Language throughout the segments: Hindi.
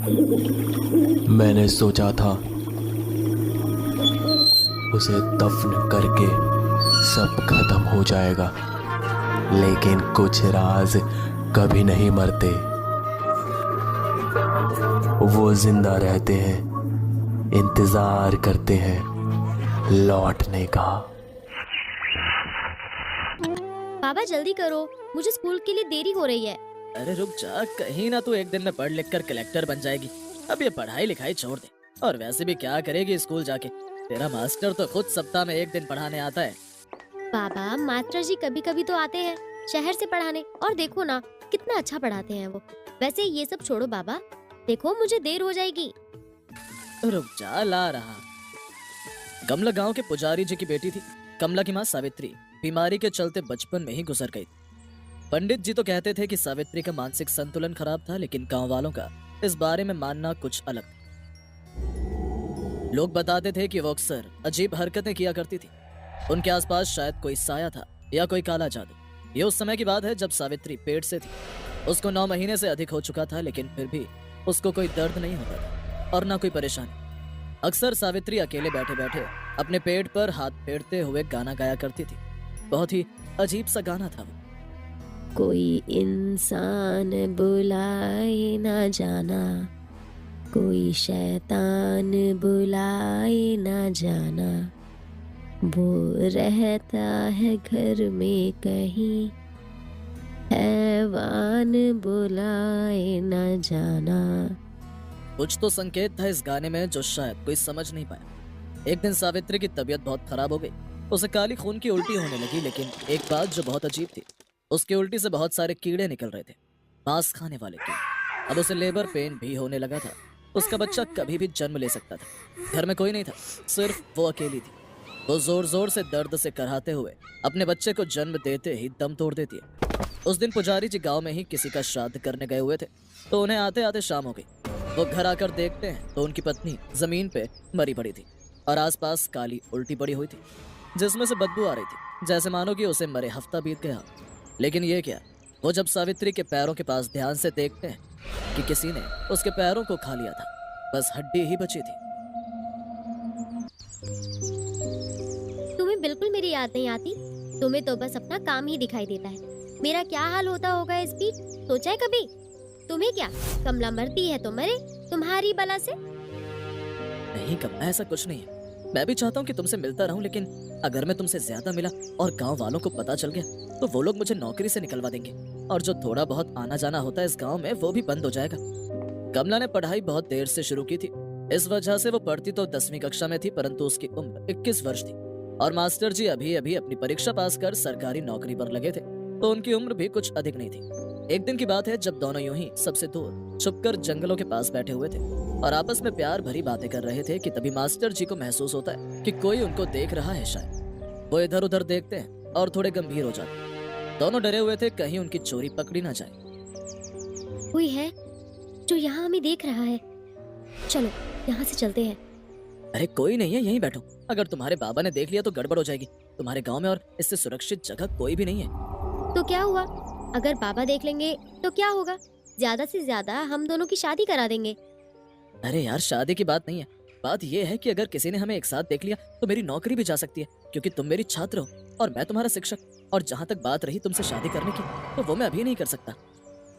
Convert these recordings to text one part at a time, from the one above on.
मैंने सोचा था उसे दफन करके सब खत्म हो जाएगा, लेकिन कुछ राज कभी नहीं मरते। वो जिंदा रहते हैं, इंतजार करते हैं लौटने का। बाबा जल्दी करो, मुझे स्कूल के लिए देरी हो रही है। अरे रुक जा, कहीं ना तू एक दिन में पढ़ लिख कर कलेक्टर बन जाएगी। अब ये पढ़ाई लिखाई छोड़ दे। और वैसे भी क्या करेगी स्कूल जाके? तेरा मास्टर तो खुद सप्ताह में एक दिन पढ़ाने आता है। बाबा मास्टर जी कभी कभी तो आते हैं शहर से पढ़ाने, और देखो ना कितना अच्छा पढ़ाते हैं वो। वैसे ये सब छोड़ो बाबा, देखो मुझे देर हो जाएगी। रुक जा, ला रहा। कमला गांव के पुजारी जी की बेटी थी। कमला की माँ सावित्री बीमारी के चलते बचपन में ही गुजर गई। पंडित जी तो कहते थे कि सावित्री का मानसिक संतुलन खराब था, लेकिन गांव वालों का इस बारे में मानना कुछ अलग था। लोग बताते थे कि वो अक्सर अजीब हरकतें किया करती थी। उनके आसपास शायद कोई साया था या कोई काला जादू। ये उस समय की बात है जब सावित्री पेट से थी। उसको 9 महीने से अधिक हो चुका था, लेकिन फिर भी उसको कोई दर्द नहीं होता था और ना कोई परेशानी। अक्सर सावित्री अकेले बैठे बैठे अपने पेट पर हाथ फेरते हुए गाना गाया करती थी। बहुत ही अजीब सा गाना था वो। कोई इंसान बुलाए ना जाना, कोई शैतान बुलाए ना जाना, वो रहता है घर में कहीं, हैवान बुलाए ना जाना। कुछ तो संकेत था इस गाने में जो शायद कोई समझ नहीं पाया। एक दिन सावित्री की तबीयत बहुत खराब हो गई। उसे काली खून की उल्टी होने लगी, लेकिन एक बात जो बहुत अजीब थी, उसकी उल्टी से बहुत सारे कीड़े निकल रहे थे, मांस खाने वाले कीड़े। अब उसे लेबर पेन भी होने लगा था। उसका बच्चा कभी भी जन्म ले सकता था। घर में कोई नहीं था, सिर्फ वो अकेली थी। वो जोर जोर से दर्द से कराहते हुए अपने बच्चे को जन्म देते ही दम तोड़ देती है। उस दिन पुजारी जी गांव में ही किसी का श्राद्ध करने गए हुए थे, तो उन्हें आते आते शाम हो गई। वो घर आकर देखते हैं तो उनकी पत्नी जमीन पे मरी पड़ी थी और आसपास काली उल्टी पड़ी हुई थी, जिसमें से बदबू आ रही थी, जैसे मानो कि उसे मरे हफ्ता बीत गया। लेकिन ये क्या, वो जब सावित्री के पैरों के पास ध्यान से देखते हैं कि किसी ने उसके पैरों को खा लिया था, बस हड्डी ही बची थी। तुम्हें बिल्कुल मेरी याद नहीं आती, तुम्हें तो बस अपना काम ही दिखाई देता है। मेरा क्या हाल होता होगा इस बीच, सोचा है कभी? तुम्हें क्या, कमला मरती है तो मरे, तुम्हारी बला से। नहीं कमला, ऐसा कुछ नहीं है। मैं भी चाहता हूँ कि तुमसे मिलता रहूं, लेकिन अगर मैं तुमसे ज्यादा मिला और गांव वालों को पता चल गया तो वो लोग मुझे नौकरी से निकलवा देंगे, और जो थोड़ा बहुत आना जाना होता है इस गांव में वो भी बंद हो जाएगा। कमला ने पढ़ाई बहुत देर से शुरू की थी। इस वजह से वो पढ़ती तो 10वीं कक्षा में थी, परंतु उसकी उम्र 21 वर्ष थी और मास्टर जी अभी अभी अपनी परीक्षा पास कर सरकारी नौकरी पर लगे थे, तो उनकी उम्र भी कुछ अधिक नहीं थी। एक दिन की बात है जब दोनों यूं ही सबसे दूर छुपकर जंगलों के पास बैठे हुए थे और आपस में प्यार भरी बातें कर रहे थे कि तभी मास्टर जी को महसूस होता है कि कोई उनको देख रहा है। शायद वो इधर उधर देखते हैं और थोड़े गंभीर हो जाते हैं। दोनों डरे हुए थे कहीं उनकी चोरी पकड़ी ना जाए। कोई है जो यहाँ हमें देख रहा है, चलो यहाँ से चलते हैं। अरे कोई नहीं है, यहीं बैठो। अगर तुम्हारे बाबा ने देख लिया तो गड़बड़ हो जाएगी। तुम्हारे गांव में और इससे सुरक्षित जगह कोई भी नहीं है। तो क्या हुआ, अगर बाबा देख लेंगे तो क्या होगा? ज्यादा से ज्यादा हम दोनों की शादी करा देंगे। अरे यार, शादी की बात नहीं है। बात यह है कि अगर किसी ने हमें एक साथ देख लिया तो मेरी नौकरी भी जा सकती है, क्योंकि तुम मेरी छात्र हो और मैं तुम्हारा शिक्षक। और जहाँ तक बात रही तुमसे शादी करने की, तो वो मैं अभी नहीं कर सकता।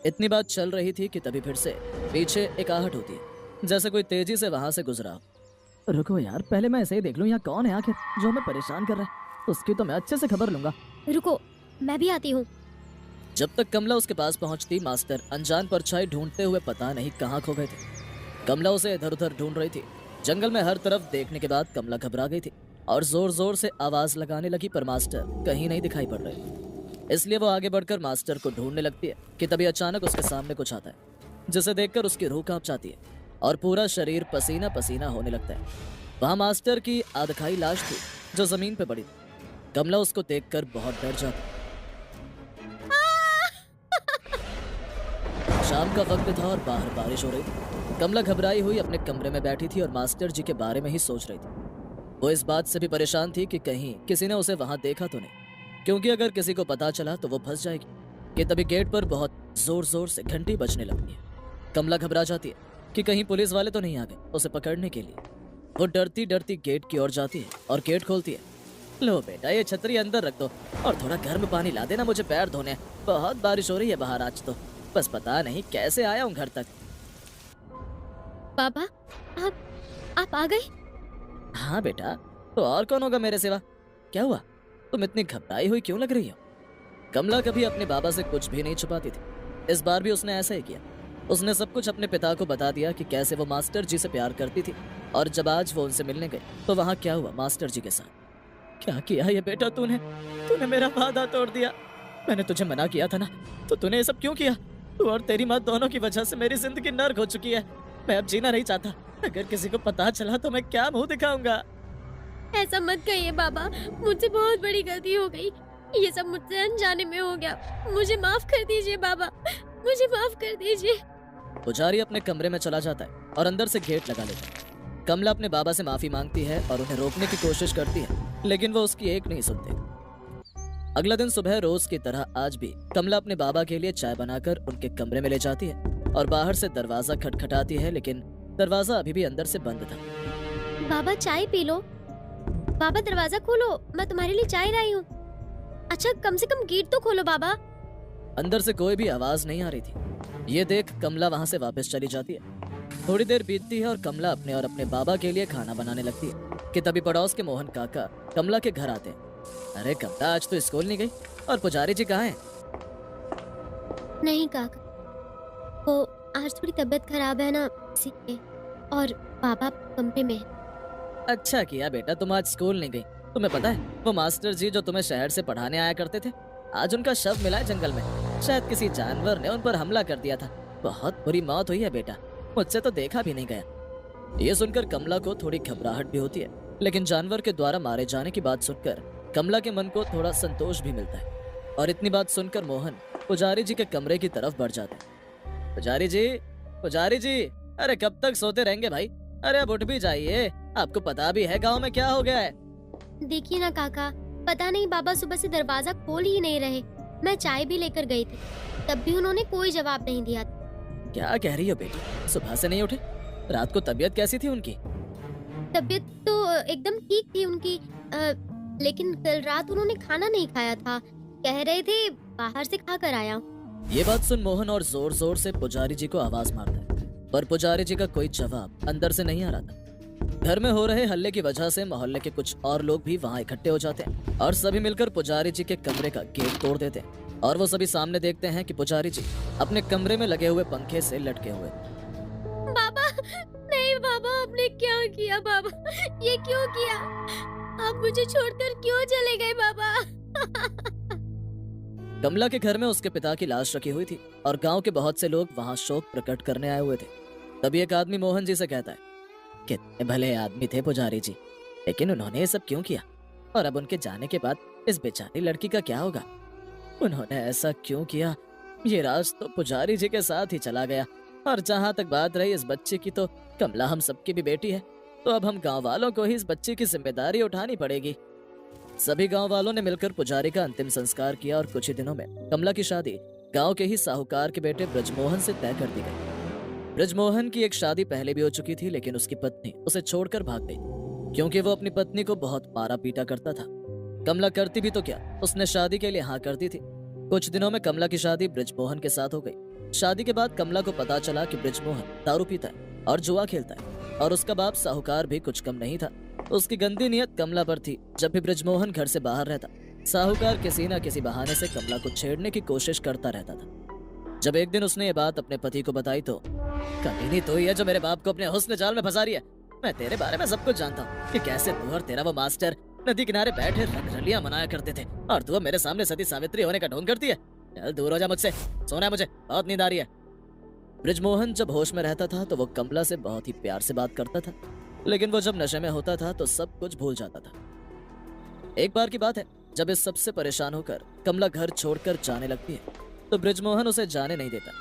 इतनी बात चल रही थी कि तभी फिर से पीछे एक आहट होती है, जैसे कोई तेजी से वहां से गुजरा हो। रुको यार, पहले मैं ऐसे ही देख लूं यहाँ कौन है आखिर जो हमें परेशान कर रहा है। उसकी तो मैं अच्छे से खबर लूंगा। रुको, मैं भी आती हूँ। जब तक कमला उसके पास पहुंचती, मास्टर अनजान परछाई ढूंढते हुए पता नहीं कहाँ खो गए थे। कमला उसे इधर उधर ढूंढ रही थी। जंगल में हर तरफ देखने के बाद कमला घबरा गई थी और जोर जोर से आवाज लगाने लगी, पर मास्टर कहीं नहीं दिखाई पड़ रहे। इसलिए वो आगे बढ़कर मास्टर को ढूंढने लगती है कि तभी अचानक उसके सामने कुछ आता है, जिसे देखकर उसकी रूह कांप जाती है और पूरा शरीर पसीना पसीना होने लगता है। वहां मास्टर की आधखाई लाश थी जो जमीन पे पड़ी थी। कमला उसको देखकर बहुत डर जाती। शाम का वक्त था और बाहर बारिश हो रही थी। कमला घबराई हुई अपने कमरे में बैठी थी और मास्टर जी के बारे में ही सोच रही थी। वो इस बात से भी परेशान थी कि कहीं किसी ने उसे वहां देखा तो नहीं, क्योंकि अगर किसी को पता चला तो वो फंस जाएगी। कि तभी गेट पर बहुत जोर जोर से घंटी बजने लगती है। कमला घबरा जाती है कि कहीं पुलिस वाले तो नहीं आ गए उसे पकड़ने के लिए। वो डरती डरती गेट की ओर जाती है और गेट खोलती है। लो बेटा, ये छतरी अंदर रख दो और थोड़ा गर्म पानी ला देना, मुझे पैर धोने हैं। बहुत बारिश हो रही है बाहर आज तो, बस पता नहीं कैसे आया हूँ घर तक। पापा, आप आ गए? हाँ बेटा, तो और कौन होगा मेरे सिवा? क्या हुआ, तुम इतनी घबराई हुई क्यों लग रही हो? कमला कभी अपने बाबा से कुछ भी नहीं छुपाती थी। इस बार भी उसने ऐसा ही किया। उसने सब कुछ अपने पिता को बता दिया कि कैसे वो मास्टर जी से प्यार करती थी, और जब आज वो उनसे मिलने गए तो वहाँ क्या हुआ मास्टर जी के साथ। क्या किया ये बेटा तूने मेरा वादा तोड़ दिया। मैंने तुझे मना किया था ना, तो तूने ये सब क्यों किया? तू और तेरी माँ दोनों की वजह से मेरी जिंदगी नर्क हो चुकी है। मैं अब जीना नहीं चाहता। अगर किसी को पता चला तो मैं क्या मुंह दिखाऊंगा? ऐसा मत कहिए बाबा, मुझसे बहुत बड़ी गलती हो गई। ये सब मुझसे अनजाने में हो गया। मुझे माफ कर दीजिए बाबा, मुझे माफ कर दीजिए। पुजारी अपने कमरे में चला जाता है और अंदर से गेट लगा लेता है। कमला अपने बाबा से माफी मांगती है और उन्हें रोकने की कोशिश करती है, लेकिन वो उसकी एक नहीं सुनते। अगला दिन सुबह रोज की तरह आज भी कमला अपने बाबा के लिए चाय बनाकर उनके कमरे में ले जाती है और बाहर से दरवाजा खटखटाती है, लेकिन दरवाजा अभी भी अंदर से बंद था। बाबा चाय पी लो। बाबा दरवाजा खोलो, मैं तुम्हारे लिए चाय लाई हूँ। अच्छा कम से कम गेट तो खोलो बाबा। अंदर से कोई भी आवाज नहीं आ रही थी। ये देख कमला वहां से वापस चली जाती है। थोड़ी देर बीतती है और कमला अपने और अपने बाबा के लिए खाना बनाने लगती है कि तभी पड़ोस के मोहन काका कमला के घर आते हैं। अरे कमला, आज तो स्कूल नहीं गई, और पुजारी जी कहाँ हैं? नहीं काका, वो आज थोड़ी तबीयत खराब है ना, इसीलिए। और बाबा कमरे में है। अच्छा किया बेटा, तुम आज स्कूल नहीं गई। तुम्हें पता है वो मास्टर जी जो तुम्हें शहर से पढ़ाने आया करते थे, आज उनका शव मिला है जंगल में। शायद किसी जानवर ने उन पर हमला कर दिया था। बहुत बुरी मौत हुई है बेटा, मुझसे तो देखा भी नहीं गया। ये सुनकर कमला को थोड़ी घबराहट भी होती है, लेकिन जानवर के द्वारा मारे जाने की बात सुनकर कमला के मन को थोड़ा संतोष भी मिलता है। और इतनी बात सुनकर मोहन पुजारी जी के कमरे की तरफ बढ़ जाते हैं। पुजारी जी, अरे कब तक सोते रहेंगे भाई? अरे अब उठ भी जाइए, आपको पता भी है गाँव में क्या हो गया है। देखिए ना काका, पता नहीं बाबा सुबह से दरवाजा खोल ही नहीं रहे। मैं चाय भी लेकर गई थी, तब भी उन्होंने कोई जवाब नहीं दिया। क्या कह रही हो बेटी, सुबह से नहीं उठे? रात को तबीयत कैसी थी उनकी? तबीयत तो एकदम ठीक थी उनकी, लेकिन कल रात उन्होंने खाना नहीं खाया था। कह रहे थे बाहर से खा कर आया हूँ। ये बात सुन मोहन और जोर जोर से पुजारी जी को आवाज मारता है, पर पुजारी जी का कोई जवाब अंदर से नहीं आ रहा था। घर में हो रहे हल्ले की वजह से मोहल्ले के कुछ और लोग भी वहाँ इकट्ठे हो जाते हैं और सभी मिलकर पुजारी जी के कमरे का गेट तोड़ देते हैं। और वो सभी सामने देखते हैं कि पुजारी जी अपने कमरे में लगे हुए पंखे से लटके हुए। बाबा, नहीं बाबा, आपने क्या किया बाबा? ये क्यों किया? आप मुझे छोड़कर क्यों चले गए बाबा? कमला के घर में उसके पिता की लाश रखी हुई थी और गांव के बहुत से लोग वहां शोक प्रकट करने आए हुए थे। तभी एक आदमी मोहन जी से कहता है, कितने भले आदमी थे पुजारी जी, लेकिन उन्होंने ये सब क्यों किया? और अब उनके जाने के बाद इस बेचारी लड़की का क्या होगा? उन्होंने ऐसा क्यों किया? ये राज तो पुजारी जी के साथ ही चला गया। और जहाँ तक बात रही इस बच्चे की, तो कमला हम सबकी भी बेटी है, तो अब हम गांव वालों को ही इस बच्चे की जिम्मेदारी उठानी पड़ेगी। सभी गांव वालों ने मिलकर पुजारी का अंतिम संस्कार किया और कुछ ही दिनों में कमला की शादी गांव के ही साहूकार के बेटे ब्रजमोहन से तय कर दी गई। ब्रजमोहन की एक शादी पहले भी हो चुकी थी, लेकिन उसकी पत्नी उसे छोड़कर भाग गई क्योंकि वो अपनी पत्नी को बहुत मारा पीटा करता था। कमला करती भी तो क्या, उसने शादी के लिए हाँ कर दी थी। कुछ दिनों में कमला की शादी ब्रजमोहन के साथ हो गई। शादी के बाद कमला को पता चला कि ब्रजमोहन दारू पीता है और जुआ खेलता है, और उसका बाप साहूकार भी कुछ कम नहीं था। उसकी गंदी नियत कमला पर थी। जब भी ब्रजमोहन घर से बाहर रहता, साहूकार किसी न किसी बहाने से कमला को छेड़ने की कोशिश करता रहता था। जब एक दिन उसने ये बात अपने पति को बताई तो, कमीनी तो ही है जो मेरे बाप को अपने हुस्न जाल में फंसा रही है। मैं तेरे बारे में सब कुछ जानता हूँ कि कैसे तू और तेरा वो मास्टर नदी किनारे बैठे रंगरलियां मनाया करते थे, और तू अब मेरे सामने सती सावित्री होने का ढोंग करती है। चल दूर हो जा मुझसे, सोना है मुझे, बहुत नींद आ रही है। ब्रजमोहन जब होश में रहता था तो वो कमला से बहुत ही प्यार से बात करता था, लेकिन वो जब नशे में होता था तो सब कुछ भूल जाता था। एक बार की बात है, जब इस सबसे परेशान होकर कमला घर छोड़कर जाने लगती है तो ब्रजमोहन उसे जाने नहीं देता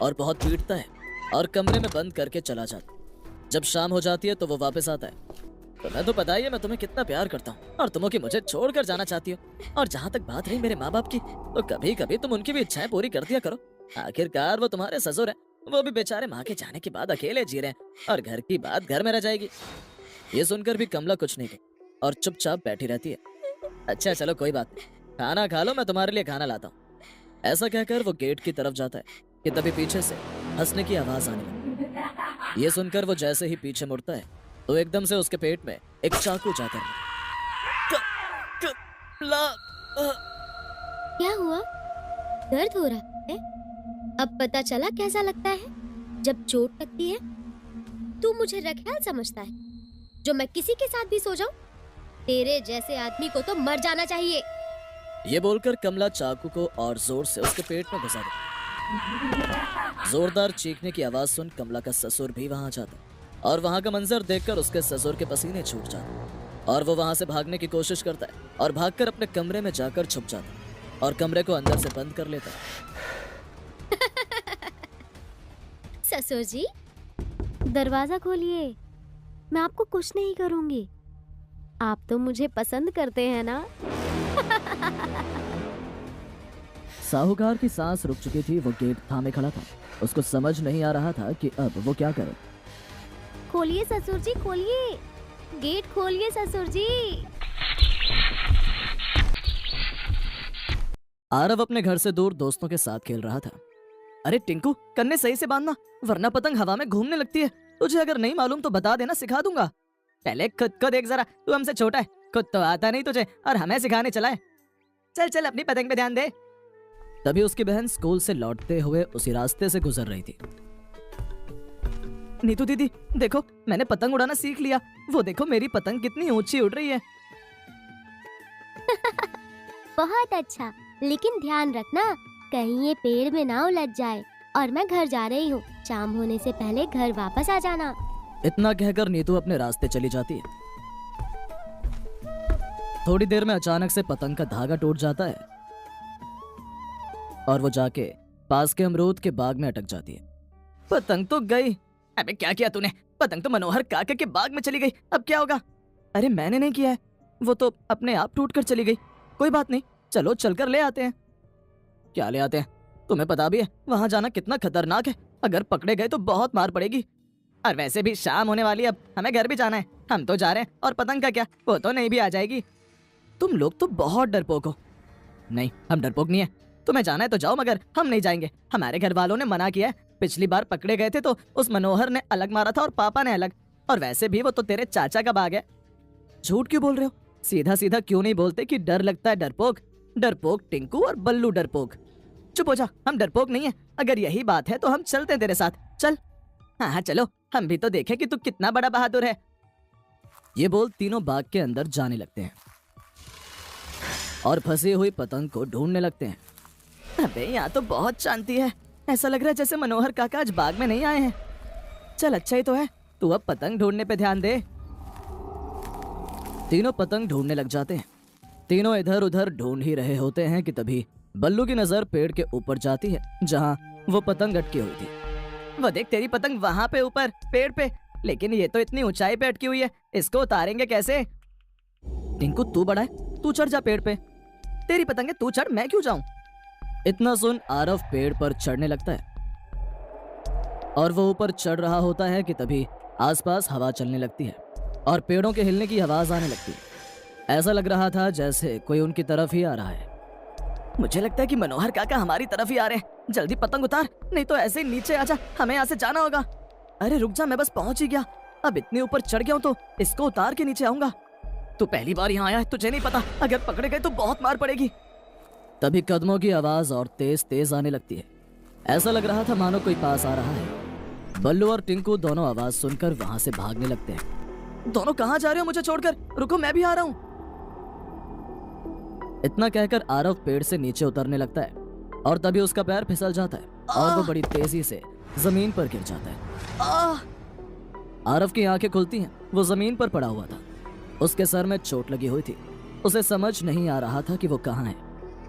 और बहुत पीटता है और कमरे में बंद करके चला जाता। जब शाम हो जाती है तो वो वापस आता है। तुम्हें तो पता ही है मैं तुम्हें कितना प्यार करता हूँ, और तुम कि मुझे छोड़कर जाना चाहती हो। और जहाँ तक बात रही मेरे माँ बाप की, तो कभी कभी तुम उनकी भी इच्छाएं पूरी कर दिया करो। आखिरकार वो तुम्हारे ससुर है, वो भी बेचारे माँ के जाने के बाद अकेले जी रहे हैं और घर की बात घर में रह जाएगी। ये सुनकर भी कमला कुछ नहीं कहती और चुपचाप बैठी रहती है। अच्छा चलो कोई बात नहीं, खाना खा लो, मैं तुम्हारे लिए खाना लाता हूँ। ऐसा कहकर वो गेट की तरफ जाता है कि तभी पीछे से हंसने की आवाज आने लगी। ये सुनकर वो जैसे ही पीछे मुड़ता है तो एकदम से उसके पेट में एक चाकू जाकर क्या हुआ? दर्द हो रहा है? अब पता चला कैसा लगता है जब चोट लगती है। तू मुझे रखैल समझता है जो मैं किसी के साथ भी सो जाऊं? तेरे जैसे आदमी को तो मर जाना चाहिए। ये बोलकर कमला चाकू को और जोर से उसके पेट में घुसा देती। जोरदार चीखने की आवाज सुन कमला का ससुर भी वहां जाता और वहां का मंजर देखकर उसके ससुर के पसीने छूट जाते और वो वहां से भागने की कोशिश करता है और भागकर अपने कमरे में जाकर छुप जाता और कमरे को अंदर से बंद कर लेता है। ससुर जी, दरवाजा खोलिए, मैं आपको कुछ नहीं करूंगी। आप तो मुझे पसंद करते हैं ना? साहूकार की सांस रुक चुकी थी। वो गेट थामे खड़ा था। उसको समझ नहीं आ रहा था कि अब वो क्या करे। खोलिए ससुर जी, खोलिए, गेट खोलिए ससुर जी। आरव अपने घर से दूर दोस्तों के साथ खेल रहा था। अरे टिंकू, कन्ने सही से बांधना वरना पतंग हवा में घूमने लगती है। तुझे अगर नहीं मालूम तो बता देना, सिखा दूंगा। पहले खुद को देख जरा, तू हमसे छोटा है, खुद तो आता नहीं तुझे और हमें सिखाने चला है। चल चल अपनी पतंग पे ध्यान दे। तभी उसकी बहन स्कूल से लौटते हुए उसी रास्ते से गुजर रही थी। नीतू दीदी देखो, मैंने पतंग उड़ाना सीख लिया। वो देखो मेरी पतंग कितनी ऊंची उड़ रही है। बहुत अच्छा, लेकिन ध्यान रखना कहीं ये पेड़ में ना उलझ जाए। और मैं घर जा रही हूँ, शाम होने से पहले घर वापस आ जाना। इतना कहकर नीतू अपने रास्ते चली जाती है। थोड़ी देर में अचानक से पतंग का धागा टूट जाता है और वो जाके पास के अमरूद के बाग में अटक जाती है। पतंग तो गई। अबे क्या किया तूने? पतंग तो मनोहर काका के बाग में चली गई, अब क्या होगा? अरे मैंने नहीं किया है, वो तो अपने आप टूट कर चली गई। कोई बात नहीं, चलो चलकर ले आते हैं। क्या ले आते हैं? तुम्हें पता भी है वहां जाना कितना खतरनाक है। अगर पकड़े गए तो बहुत मार पड़ेगी। और वैसे भी शाम होने वाली, अब हमें घर भी जाना है। हम तो जा रहे हैं और पतंग का क्या, वो तो नहीं भी आ जाएगी। तुम लोग तो बहुत डरपोक हो। नहीं, हम डरपोक नहीं है। तुम्हें जाना है तो जाओ, मगर हम नहीं जाएंगे। हमारे घर वालों ने मना किया है। पिछली बार पकड़े गए थे तो उस मनोहर ने अलग मारा था और पापा ने अलग। और वैसे भी वो तो तेरे चाचा का बाग है। झूठ क्यों बोल रहे हो? सीधा सीधा क्यों नहीं बोलते कि डर लगता है? डरपोक डरपोक टिंकू और बल्लू डरपोक। चुप हो जा, हम डरपोक नहीं है। अगर यही बात है तो हम चलते हैं तेरे साथ। चल। हाँ हाँ चलो, हम भी तो देखें कि तू कितना बड़ा बहादुर है। ये बोल तीनों बाग के अंदर जाने लगते हैं और फंसी हुई पतंग को ढूंढने लगते हैं। अबे यहाँ तो बहुत शांति है, ऐसा लग रहा है जैसे मनोहर काका आज बाग में नहीं आए हैं। चल अच्छा ही तो है, तू अब पतंग ढूंढने पे ध्यान दे। तीनों पतंग ढूंढने लग जाते हैं। तीनों इधर उधर ढूंढ ही रहे होते हैं कि तभी बल्लू की नजर पेड़ के ऊपर जाती है जहाँ वो पतंग अटकी हुई थी। वो देख, तेरी पतंग वहां पे ऊपर पेड़ पे, लेकिन ये तो इतनी ऊंचाई पे अटकी हुई है, इसको उतारेंगे कैसे? टिंकू तू बड़ा है, तू चढ़ जा पेड़ पे। तेरी पतंग है, तू चढ़, मैं क्यों जाऊं? इतना सुन आरव पेड़ पर चढ़ने लगता है और वो ऊपर चढ़ रहा होता है कि तभी आसपास हवा चलने लगती है और पेड़ों के हिलने की आवाज आने लगती है। ऐसा लग रहा था जैसे कोई उनकी तरफ ही आ रहा है। मुझे लगता है कि मनोहर काका हमारी तरफ ही आ रहे हैं। जल्दी पतंग उतार, नहीं तो ऐसे ही नीचे आजा, हमें यहाँ से जाना होगा। अरे रुक जा, मैं बस पहुंच ही गया। अब इतने ऊपर चढ़ गया हूं तो इसको उतार के नीचे आऊंगा। तू पहली बार यहाँ आया है, तुझे नहीं पता अगर पकड़े गए तो बहुत मार पड़ेगी। तभी कदमों की आवाज और तेज तेज आने लगती है। ऐसा लग रहा था मानो कोई पास आ रहा है। बल्लू और टिंकू दोनों आवाज सुनकर वहां से भागने लगते हैं। दोनों कहाँ जा रहे हो मुझे छोड़कर? रुको, मैं भी आ रहा हूँ। इतना कहकर आरव पेड़ से नीचे उतरने लगता है और तभी उसका पैर फिसल जाता है और वो बड़ी तेजी से जमीन पर गिर जाता है। आरव की आंखें खुलती हैं। वो जमीन पर पड़ा हुआ था, उसके सर में चोट लगी हुई थी। उसे समझ नहीं आ रहा था कि वो कहाँ है।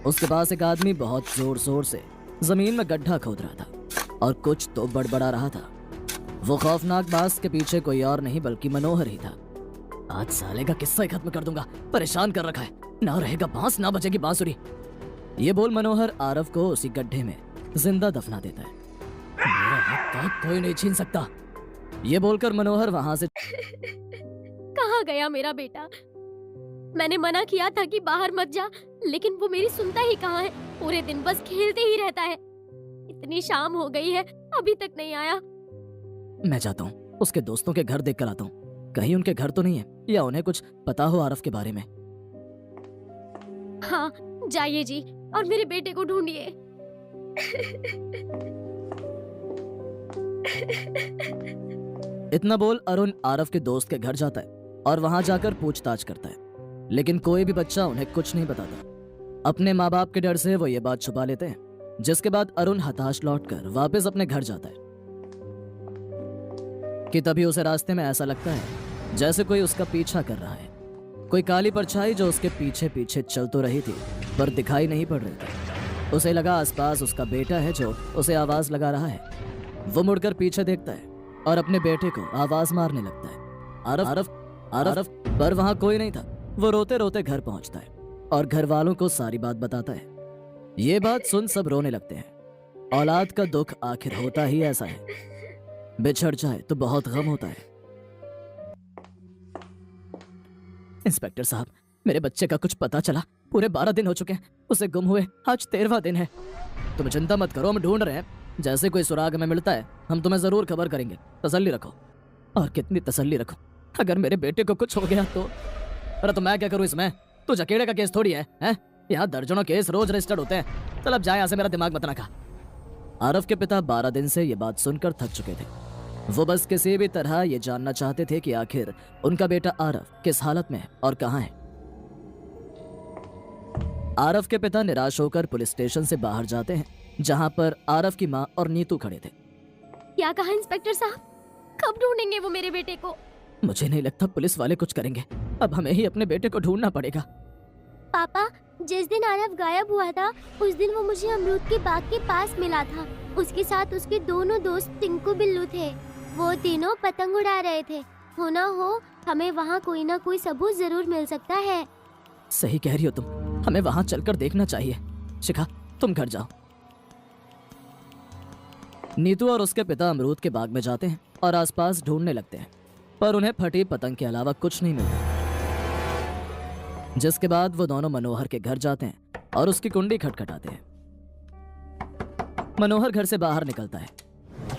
उसके पास एक आदमी बहुत जोर जोर से जमीन में गड्ढा खोद रहा था और कुछ तो बड़बड़ा रहा था। वो खौफनाक बास के पीछे कोई और नहीं बल्कि मनोहर ही था। आज साले का किस्सा ही खत्म कर दूंगा, परेशान कर रखा है। ना रहेगा बांस, ना बचेगी बांसुरी। ये बोल मनोहर आरव को उसी गड्ढे में जिंदा दफना देता है। मेरा तो कोई नहीं छीन सकता। ये बोलकर मनोहर वहां से कहाँ गया मेरा बेटा? मैंने मना किया था कि बाहर मत जा, लेकिन वो मेरी सुनता ही कहाँ है। पूरे दिन बस खेलते ही रहता है। इतनी शाम हो गई है, अभी तक नहीं आया। मैं जाता हूँ, उसके दोस्तों के घर देख कर आता हूँ। कहीं उनके घर तो नहीं है, या उन्हें कुछ पता हो आरफ के बारे में। हाँ जाइए जी, और मेरे बेटे को ढूंढिए। इतना बोल अरुण आरफ के दोस्त के घर जाता है और वहां जाकर पूछताछ करता है, लेकिन कोई भी बच्चा उन्हें कुछ नहीं बताता। अपने माँ बाप के डर से वो ये बात छुपा लेते हैं, जिसके बाद अरुण हताश लौटकर वापस अपने घर जाता है कि तभी उसे रास्ते में ऐसा लगता है जैसे कोई उसका पीछा कर रहा है। कोई काली परछाई जो उसके पीछे पीछे चल तो रही थी पर दिखाई नहीं पड़ रही थी। उसे लगा आसपास उसका बेटा है जो उसे आवाज लगा रहा है। वो मुड़कर पीछे देखता है और अपने बेटे को आवाज मारने लगता है, आरफ आरफ आरफ। पर वहां कोई नहीं था। वो रोते रोते घर पहुंचता है और घर वालों को सारी बात बताता है। ये बात सुन सब रोने लगते हैं। औलाद का दुख आखिर होता ही ऐसा है, बिछड़ जाए तो बहुत गम होता है। इंस्पेक्टर साहब, मेरे बच्चे का कुछ पता चला? पूरे 12 दिन हो चुके हैं उसे गुम हुए, आज 13वां दिन है। तुम चिंता मत करो, हम ढूंढ रहे हैं। जैसे कोई सुराग में मिलता है हम तुम्हें जरूर खबर करेंगे। तसल्ली रखो। और कितनी तसल्ली रखो, अगर मेरे बेटे को कुछ हो गया तो। अरे तो मैं क्या करूं इसमें? तुझ अकेले का केस थोड़ी है, हैं? यहाँ दर्जनों केस रोज रजिस्टर्ड होते हैं। चल अब जाए यहाँ से, मेरा दिमाग मत ना खा। आरफ के पिता 12 दिन से ये बात सुनकर थक चुके थे। वो बस किसी भी तरह ये जानना चाहते थे कि आखिर उनका बेटा आरफ किस हालत में है और कहाँ है। आरफ के पिता निराश होकर पुलिस स्टेशन से बाहर जाते हैं, जहां पर आरफ की माँ और नीतू खड़े थे। क्या कहा इंस्पेक्टर साहब? कब ढूंढेंगे वो मेरे बेटे को? मुझे नहीं लगता पुलिस वाले कुछ करेंगे। अब हमें ही अपने बेटे को ढूंढना पड़ेगा। पापा, जिस दिन आरव गायब हुआ था उस दिन वो मुझे अमरूद के बाग के पास मिला था। उसके साथ उसके दोनों दोस्त टिंकू बिल्लू थे। वो तीनों पतंग उड़ा रहे थे। हो ना हो हमें वहाँ कोई ना कोई सबूत जरूर मिल सकता है। सही कह रही हो तुम, हमें वहां चलकर देखना चाहिए। शिखा, तुम घर जाओ। नीतू और उसके पिता अमरूद के बाग में जाते हैं और आसपास ढूंढने लगते हैं, पर उन्हें फटी पतंग के अलावा कुछ नहीं मिलता। जिसके बाद वो दोनों मनोहर के घर जाते हैं और उसकी कुंडी खटखटाते हैं। मनोहर घर से बाहर निकलता है।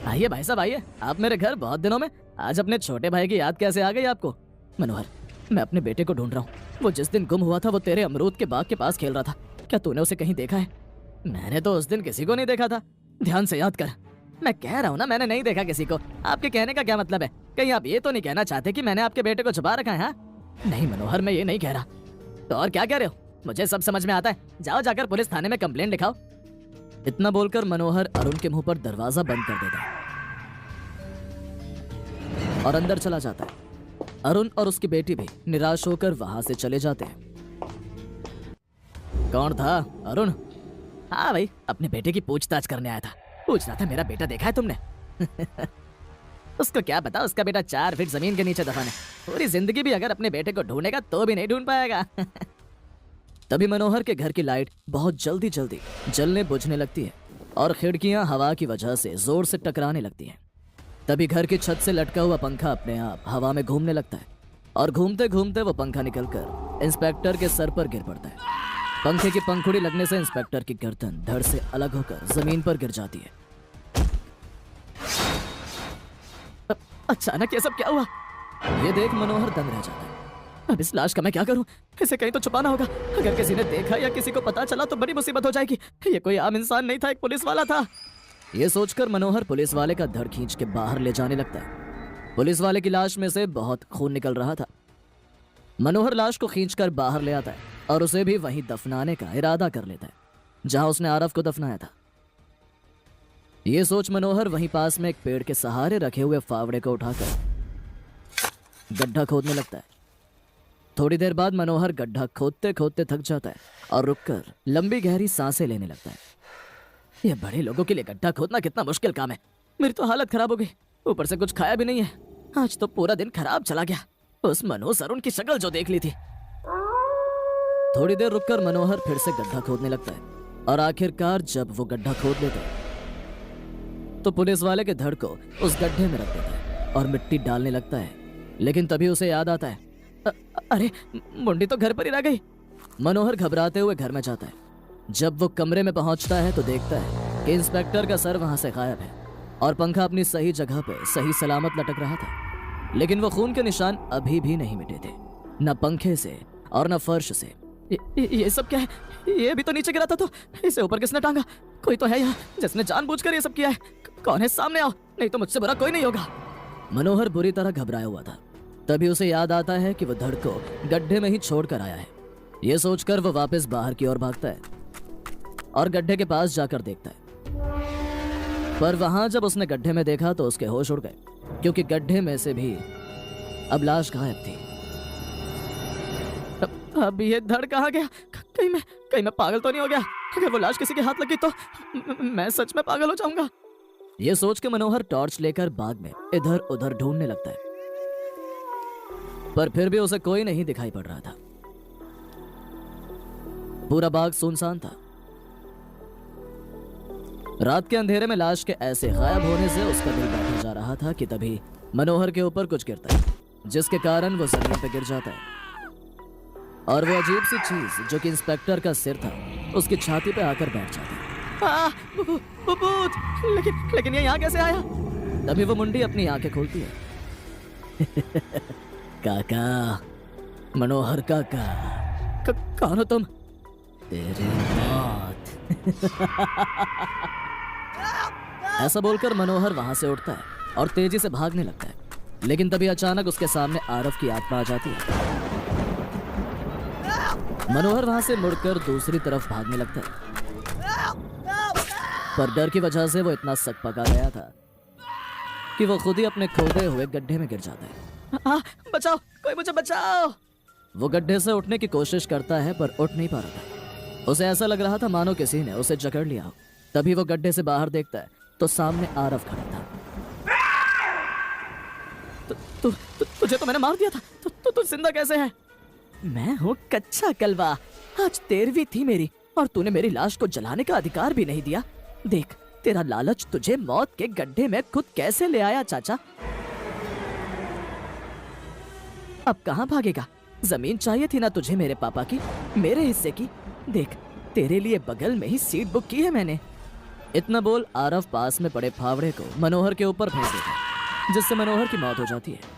आइए भाई साहब, आइए। आप मेरे घर बहुत दिनों में, आज अपने छोटे भाई की याद कैसे आ गई आपको? मनोहर, मैं अपने बेटे को ढूंढ रहा हूँ। वो जिस दिन गुम हुआ था वो तेरे अमरूद के बाग के पास खेल रहा था। क्या तूने उसे कहीं देखा है? मैंने तो उस दिन किसी को नहीं देखा था। ध्यान से याद कर। मैं कह रहा हूँ ना, मैंने नहीं देखा किसी को। आपके कहने का क्या मतलब है? कहीं आप ये तो नहीं कहना चाहते कि मैंने आपके बेटे को छुपा रखा है? हाँ? नहीं मनोहर, मैं ये नहीं कह रहा। तो और क्या कह रहे हो? मुझे सब समझ में आता है। जाओ जाकर पुलिस थाने में कंप्लेंट लिखाओ। इतना बोलकर मनोहर अरुण के मुंह पर दरवाजा बंद कर देता है और अंदर चला जाता है। अरुण और उसकी बेटी भी निराश होकर वहां से चले जाते हैं। कौन था? अरुण? हाँ भाई, अपने बेटे की पूछताछ करने आया था। पूछ रहा था मेरा बेटा देखा है तुमने? उसको क्या पता, उसका बेटा 4 फीट जमीन के नीचे दफन है। पूरी जिंदगी भी अगर अपने बेटे को ढूंढेगा तो भी नहीं ढूंढ पाएगा। तभी मनोहर के घर की लाइट बहुत जल्दी जल्दी जलने बुझने लगती है और खिड़कियां हवा की वजह से जोर से टकराने लगती हैं। तभी घर की छत से लटका हुआ पंखा अपने आप हवा में घूमने लगता है और घूमते घूमते वो पंखा निकलकर इंस्पेक्टर के सर पर गिर पड़ता है। पंखे की पंखुड़ी लगने से इंस्पेक्टर की गर्दन धड़ से अलग होकर जमीन पर गिर जाती है। अचानक ये सब क्या हुआ? ये देख मनोहर दंग रह जाता है। अब इस लाश का मैं क्या करूं? इसे कहीं तो छुपाना होगा। अगर किसी ने देखा या किसी को पता चला तो बड़ी मुसीबत हो जाएगी। ये कोई आम इंसान नहीं था, एक पुलिस वाला था। ये सोचकर मनोहर पुलिस वाले का धड़ खींच के बाहर ले जाने लगता है। पुलिस वाले की लाश में से बहुत खून निकल रहा था। मनोहर लाश को खींचकर बाहर ले आता है और उसे भी वहीं दफनाने का इरादा कर लेता है जहां उसने आरफ को दफनाया था। ये सोच मनोहर वहीं पास में एक पेड़ के सहारे रखे हुए फावड़े को उठाकर गड्ढा खोदने लगता है। थोड़ी देर बाद मनोहर गड्ढा खोदते खोदते थक जाता है और रुककर लंबी गहरी सांसें लेने लगता है। यह बड़े लोगों के लिए गड्ढा खोदना कितना मुश्किल काम है। मेरी तो हालत खराब हो गई, ऊपर से कुछ खाया भी नहीं है। आज तो पूरा दिन खराब चला गया। उस मनोज अरुण की शक्ल जो देख ली थी। थोड़ी देर रुककर मनोहर फिर से गड्ढा खोदने लगता है और आखिरकार जब वो गड्ढा खोद लेता है तो पुलिस वाले के धड़ को उस गड्ढे में रख देता है और मिट्टी डालने लगता है। लेकिन तभी उसे याद आता है, अरे मुंडी तो घर पर ही रह गई। मनोहर घबराते हुए घर में जाता है। जब वो कमरे में पहुंचता है तो देखता है कि इंस्पेक्टर का सर वहां से गायब है और पंखा अपनी सही जगह पे सही सलामत लटक रहा था। लेकिन वो खून के निशान अभी भी नहीं मिटे थे, न पंखे से और न फर्श से। ये सब क्या है? ये भी तो नीचे गिरा था, तो इसे ऊपर किसने टांगा? कोई तो है यहाँ जिसने जानबूझकर ये सब किया है। कौन है? सामने आओ, नहीं तो मुझसे बुरा कोई नहीं होगा। मनोहर बुरी तरह घबराया हुआ था। तभी उसे याद आता है कि वो धड़ को गड्ढे में ही छोड़कर आया है। ये सोचकर वो वापस बाहर की ओर भागता है और गड्ढे के पास जाकर देखता है। पर वहां जब उसने गड्ढे में देखा तो उसके होश उड़ गए, क्योंकि गड्ढे में से भी अब लाश गायब थी। अब ये धड़ कहाँ गया? कहीं मैं पागल तो नहीं हो गया? अगर वो लाश किसी के हाथ लगी तो मैं सच में पागल हो जाऊंगा। ये सोच के मनोहर टॉर्च लेकर बाग में इधर उधर ढूंढने लगता है, पर फिर भी उसे कोई नहीं दिखाई पड़ रहा था। पूरा बाग सुनसान था। रात के अंधेरे में लाश के ऐसे गायब होने से उसका दिल बैठा जा रहा था कि तभी मनोहर के ऊपर कुछ गिरता है, जिसके कारण वो जमीन पर गिर जाता है और वो अजीब सी चीज जो कि इंस्पेक्टर का सिर था उसकी छाती पे आकर बैठ जाती है। भूत! लेकिन ये यहाँ कैसे आया? तभी वो मुंडी अपनी आंखें खोलती है। काका, मनोहर काका। कौन हो तुम? तेरी मौत। ऐसा बोलकर मनोहर वहां से उठता है और तेजी से भागने लगता है। लेकिन तभी अचानक उसके सामने आरव की आत्मा आ जाती है। मनोहर वहां से मुड़कर दूसरी तरफ भागने लगता है, पर डर की वजह से वो इतना सक पका गया था कि वो खुद ही अपने खोदे हुए गड्ढे में गिर जाता है। बचाओ, कोई मुझे बचाओ! वो गड्ढे से उठने की कोशिश करता है पर उठ नहीं पा रहा था। उसे ऐसा लग रहा था मानो किसी ने उसे जकड़ लिया हो। तभी वो गड्ढे से बाहर देखता है तो सामने आरव खड़ा था। तुझे तो मैंने मार दिया था, तू जिंदा कैसे है? मैं हूँ कच्चा कलवा। आज 13वीं थी मेरी और तूने मेरी लाश को जलाने का अधिकार भी नहीं दिया। देख, तेरा लालच तुझे मौत के गड्ढे में खुद कैसे ले आया चाचा। अब कहाँ भागेगा? जमीन चाहिए थी ना तुझे मेरे पापा की, मेरे हिस्से की। देख, तेरे लिए बगल में ही सीट बुक की है मैंने। इतना बोल आरव पास में पड़े फावड़े को मनोहर के ऊपर फेंक देता है, जिससे मनोहर की मौत हो जाती है।